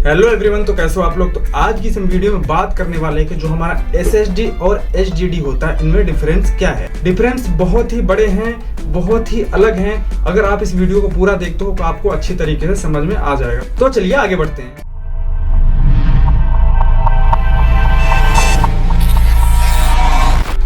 Hello everyone, तो कैसे हो आप लोग। तो आज की इस वीडियो में बात करने वाले हैं कि जो हमारा SSD और HDD होता है इनमें डिफरेंस क्या है। डिफरेंस बहुत ही बड़े हैं, बहुत ही अलग हैं। अगर आप इस वीडियो को पूरा देखते हो तो आपको अच्छी तरीके से समझ में आ जाएगा। तो चलिए आगे बढ़ते हैं।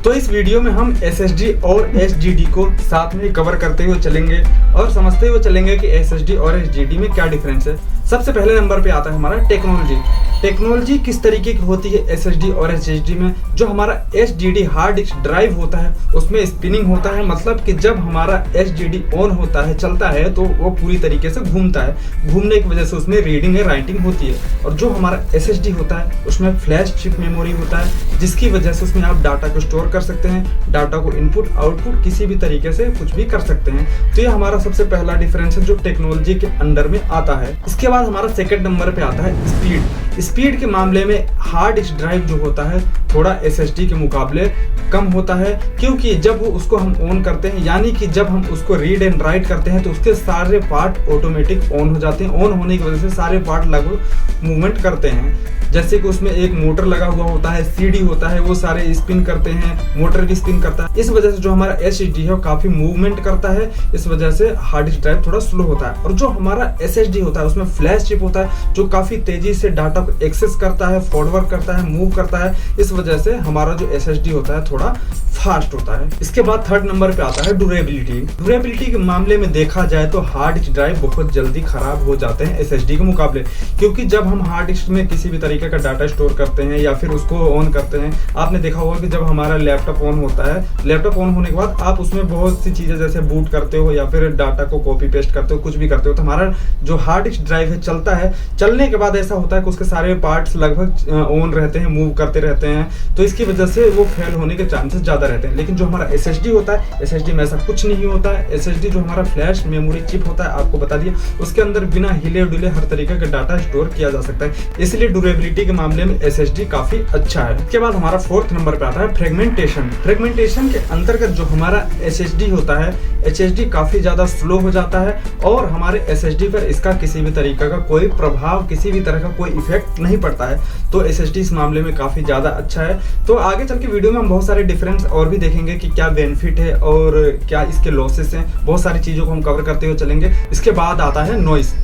तो इस वीडियो में हम SSD और HDD को साथ में कवर करते हुए चलेंगे और समझते हुए चलेंगे कि SSD और HDD में क्या डिफरेंस है। सबसे पहले नंबर पे आता है हमारा टेक्नोलॉजी। टेक्नोलॉजी किस तरीके की होती है SSD और HDD में। जो हमारा HDD हार्ड डिस्क ड्राइव होता है उसमें स्पिनिंग होता है, मतलब कि जब हमारा HDD ऑन होता है, चलता है, तो वो पूरी तरीके से घूमता है। घूमने की वजह से उसमें रीडिंग या राइटिंग होती है। और जो हमारा SSD होता है उसमें फ्लैश चिप मेमोरी होता है, जिसकी वजह से उसमें आप डाटा को स्टोर कर सकते हैं, डाटा को इनपुट आउटपुट किसी भी तरीके से कुछ भी कर सकते हैं। तो ये हमारा सबसे पहला डिफरेंस है जो टेक्नोलॉजी के अंडर में आता है। इसके बाद हमारा सेकंड नंबर पे आता है स्पीड। स्पीड के मामले में हार्ड डिस्क ड्राइव जो होता है थोड़ा SSD के मुकाबले कम होता है, क्योंकि जब वो उसको हम ऑन करते हैं, यानी कि जब हम उसको रीड एंड राइट करते हैं, तो उसके सारे पार्ट ऑटोमेटिक ऑन हो जाते हैं। ऑन होने की वजह से सारे पार्ट लगभग मूवमेंट करते हैं। जैसे कि उसमें एक मोटर लगा हुआ होता है, CD होता है, वो सारे स्पिन करते हैं, मोटर भी स्पिन करता है। इस वजह से जो हमारा HDD है वो काफी मूवमेंट करता है। इस वजह से हार्ड डिस्क ड्राइव थोड़ा स्लो होता है। और जो हमारा SSD होता है उसमें फ्लैश चिप होता है जो काफी तेजी से डाटा को एक्सेस करता है, फॉरवर्ड करता है, मूव करता है। इस वजह से हमारा जो SSD होता है थोड़ा फास्ट होता है। इसके बाद थर्ड नंबर पे आता है ड्यूरेबिलिटी। ड्यूरेबिलिटी के मामले में देखा जाए तो हार्ड डिस्क ड्राइव बहुत जल्दी खराब हो जाते हैं SSD के मुकाबले, क्योंकि जब हम हार्ड डिस्क में किसी भी तरीके का डाटा स्टोर करते हैं या फिर उसको ऑन करते हैं, आपने देखा होगा कि जब हमारा लैपटॉप ऑन होता है, लैपटॉप ऑन होने के बाद आप उसमें बहुत सी चीजें जैसे बूट करते हो या फिर डाटा को कॉपी पेस्ट करते हो, कुछ भी करते हो, तो हमारा जो हार्ड डिस्क ड्राइव है चलता है। चलने के बाद ऐसा होता है कि उसके सारे पार्ट्स लगभग ऑन रहते हैं, मूव करते रहते हैं, तो इसकी वजह से वो फेल होने के चांसेस ज्यादा रहते हैं। लेकिन जो हमारा SSD होता है, SSD में ऐसा कुछ नहीं होता है। SSD जो हमारा फ्लैश मेमोरी चिप होता है, आपको बता दिया, उसके अंदर बिना हिले डुले हर तरीके का डाटा स्टोर किया जा सकता है, इसलिए ड्यूरेबिलिटी के मामले में SSD काफी अच्छा है। इसके बाद हमारा फोर्थ नंबर पे आता है फ्रेगमेंटेशन। फ्रेगमेंटेशन के अंतर्गत जो हमारा SSD होता है, HSD काफी ज्यादा स्लो हो जाता है और हमारे SSD पर इसका किसी भी तरीके का कोई प्रभाव, किसी भी तरह का कोई इफेक्ट नहीं पड़ता है। तो SSD इस मामले में काफी ज्यादा अच्छा है। तो आगे चल के वीडियो में हम बहुत सारे डिफरेंस और भी देखेंगे कि क्या बेनिफिट है और क्या इसके लॉसेस हैं। बहुत सारी चीजों को हम कवर करते हुए चलेंगे। इसके बाद आता है नॉइस।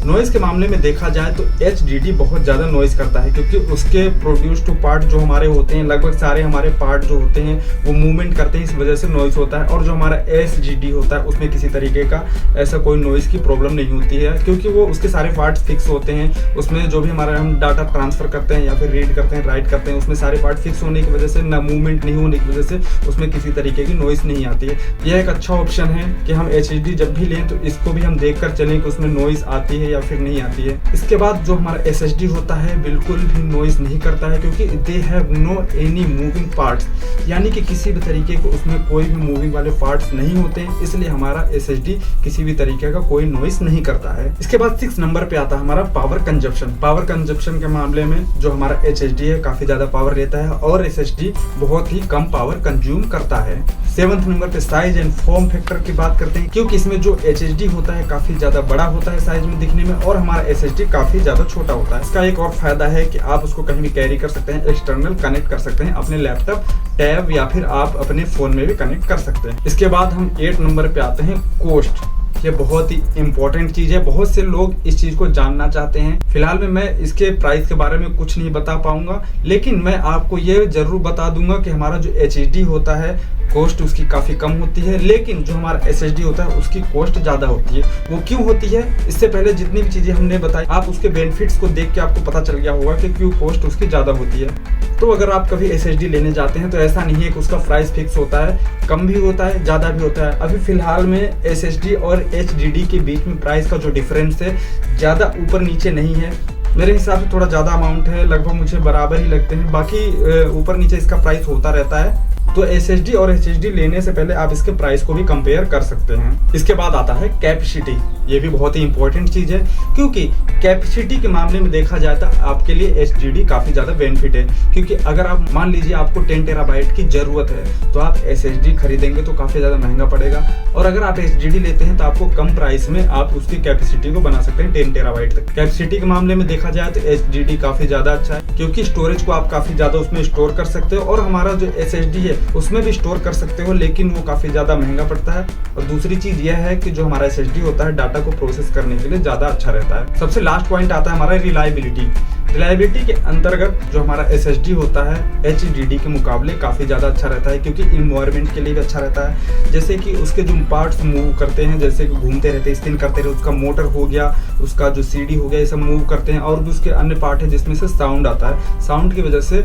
नॉइस के मामले में देखा जाए तो HDD बहुत ज़्यादा नॉइस करता है, क्योंकि उसके प्रोड्यूस टू पार्ट जो हमारे होते हैं, लगभग सारे हमारे पार्ट जो होते हैं वो मूवमेंट करते हैं, इस वजह से नॉइस होता है। और जो हमारा HDD होता है उसमें किसी तरीके का ऐसा कोई नॉइस की प्रॉब्लम नहीं होती है, क्योंकि वो उसके सारे पार्ट्स फिक्स होते हैं। उसमें जो भी हमारा हम डाटा ट्रांसफर करते हैं या फिर रीड करते हैं, राइट करते हैं, उसमें सारे पार्ट फिक्स होने की वजह से, ना मूवमेंट नहीं होने की वजह से उसमें किसी तरीके की नॉइस नहीं आती है। यह एक अच्छा ऑप्शन है कि हम HDD जब भी लें तो इसको भी हम देख कर चलें कि उसमें नॉइस आती है या फिर नहीं आती है। इसके बाद जो हमारा SSD होता है बिल्कुल भी नॉइस नहीं करता है, क्योंकि they have no any moving parts, यानी कि किसी भी तरीके को उसमें कोई भी मूविंग वाले पार्ट्स नहीं होते हैं, इसलिए हमारा SSD किसी भी तरीके का कोई नॉइस नहीं करता है। इसके बाद 6 नंबर पे आता है हमारा पावर कंजप्शन। पावर कंजप्शन के मामले में जो हमारा HSD है काफी ज्यादा पावर लेता है और SSD बहुत ही कम पावर कंज्यूम करता है। 7th नंबर पे साइज एंड फॉर्म फैक्टर की बात करते हैं, क्योंकि इसमें जो HSD होता है काफी ज्यादा बड़ा होता है साइज में दिखने में, और हमारा SSD काफी ज्यादा छोटा होता है। इसका एक और फायदा है कि आप उसको कहीं भी कैरी कर सकते हैं, एक्सटर्नल कनेक्ट कर सकते हैं, अपने लैपटॉप, टैब या फिर आप अपने फोन में भी कनेक्ट कर सकते हैं। इसके बाद हम 8 नंबर पे आते हैं कॉस्ट। ये बहुत ही इंपॉर्टेंट चीज है, बहुत से लोग इस चीज को जानना चाहते हैं। फिलहाल में मैं इसके प्राइस के बारे में कुछ नहीं बता पाऊंगा, लेकिन मैं आपको ये जरूर बता दूंगा कि हमारा जो HDD होता है कॉस्ट उसकी काफ़ी कम होती है, लेकिन जो हमारा SSD होता है उसकी कॉस्ट ज़्यादा होती है। वो क्यों होती है, इससे पहले जितनी भी चीज़ें हमने बताई, आप उसके बेनिफिट्स को देख के आपको पता चल गया होगा कि क्यों कॉस्ट उसकी ज़्यादा होती है। तो अगर आप कभी SSD लेने जाते हैं तो ऐसा नहीं है कि उसका प्राइस फिक्स होता है, कम भी होता है, ज़्यादा भी होता है। अभी फिलहाल में SSD और HDD के बीच में प्राइस का जो डिफरेंस है ज़्यादा ऊपर नीचे नहीं है। मेरे हिसाब से थोड़ा ज़्यादा अमाउंट है, लगभग मुझे बराबर ही लगते हैं, बाकी ऊपर नीचे इसका प्राइस होता रहता है। तो SSD और HDD लेने से पहले आप इसके प्राइस को भी कंपेयर कर सकते हैं। इसके बाद आता है कैपेसिटी। ये भी बहुत ही इंपॉर्टेंट चीज है, क्योंकि कैपेसिटी के मामले में देखा जाए तो आपके लिए HDD काफी ज्यादा बेनिफिट है। क्योंकि अगर आप मान लीजिए आपको 10 टेराबाइट की जरूरत है तो आप SSD खरीदेंगे तो काफी ज्यादा महंगा पड़ेगा, और अगर आप HDD लेते हैं तो आपको कम प्राइस में आप उसकी कैपेसिटी को बना सकते हैं 10 टेराबाइट तक। कैपेसिटी के मामले में देखा जाए तो HDD काफी ज्यादा अच्छा है, क्योंकि स्टोरेज को आप काफी ज्यादा उसमें स्टोर कर सकते हो, और हमारा जो SSD है उसमें भी स्टोर कर सकते हो, लेकिन वो काफी ज्यादा महंगा पड़ता है। और दूसरी चीज यह है कि जो हमारा SSD होता है डाटा को प्रोसेस करने के लिए ज्यादा अच्छा रहता है। सबसे लास्ट पॉइंट आता है हमारा रिलायबिलिटी। रिलायबिलिटी के अंतर्गत जो हमारा SSD होता है HDD के मुकाबले काफ़ी ज़्यादा अच्छा रहता है, क्योंकि इन्वायरमेंट के लिए भी अच्छा रहता है। जैसे कि उसके जो पार्ट्स मूव करते हैं, जैसे कि घूमते रहते हैं, स्पिन करते रहते, उसका मोटर हो गया, उसका जो CD हो गया, ये सब मूव करते हैं। और भी उसके अन्य पार्ट है जिसमें से साउंड आता है। साउंड की वजह से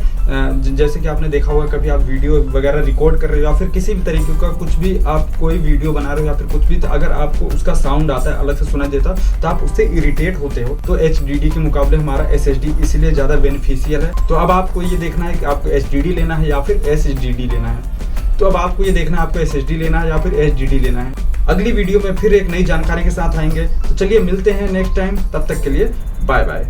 जैसे कि आपने देखा होगा कभी आप वीडियो वगैरह रिकॉर्ड कर रहे हो या फिर किसी भी तरीके का कुछ भी आप कोई वीडियो बना रहे हो या फिर कुछ भी, तो अगर आपको उसका साउंड आता है अलग से सुनाई देता तो आप उससे इरिटेट होते हो। तो HDD के मुकाबले हमारा SSD इसलिए ज़्यादा बेनिफिशियल है। तो अब आपको ये देखना है कि आपको HDD लेना है या फिर SSD लेना है। तो अब आपको ये देखना है आपको SSD लेना है या फिर HDD लेना है। अगली वीडियो में फिर एक नई जानकारी के साथ आएंगे। तो चलिए मिलते हैं नेक्स्ट टाइम, तब तक के लिए बाय बाय।